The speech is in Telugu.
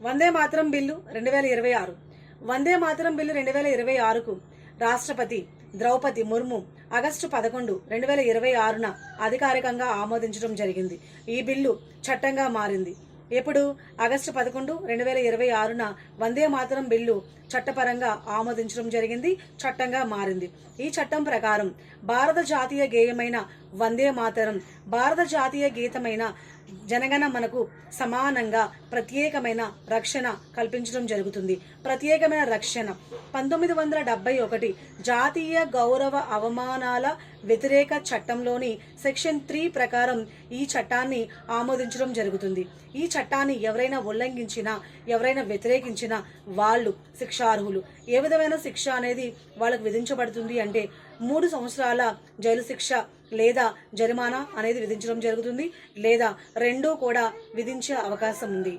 వందే మాతరం బిల్లు 2026 వందే మాతరం బిల్లు 2026కు రాష్ట్రపతి ద్రౌపది ముర్ము ఆగస్టు 11, 2026న అధికారికంగా ఆమోదించడం జరిగింది. ఈ బిల్లు చట్టంగా మారింది. ఎప్పుడు ఆగస్టు 11, 2026న వందే మాతరం బిల్లు చట్టపరంగా ఆమోదించడం జరిగింది, చట్టంగా మారింది. ఈ చట్టం ప్రకారం భారత జాతీయ గేయమైన వందే మాతరం, భారత జాతీయ గీతమైన జనగణ మనకు సమానంగా ప్రత్యేకమైన రక్షణ కల్పించడం జరుగుతుంది. ప్రత్యేకమైన రక్షణ 1971 జాతీయ గౌరవ అవమానాల వ్యతిరేక చట్టంలోని సెక్షన్ 3 ప్రకారం ఈ చట్టాన్ని ఆమోదించడం జరుగుతుంది. ఈ చట్టాన్ని ఎవరైనా ఉల్లంఘించినా, ఎవరైనా వ్యతిరేకించినా వాళ్ళు శిక్షార్హులు. ఏ విధమైన శిక్ష అనేది వాళ్ళకు విధించబడుతుంది అంటే 3 సంవత్సరాల జైలు శిక్ష లేదా జరిమానా అనేది విధించడం జరుగుతుంది, లేదా రెండూ కూడా విధించే అవకాశం ఉంది.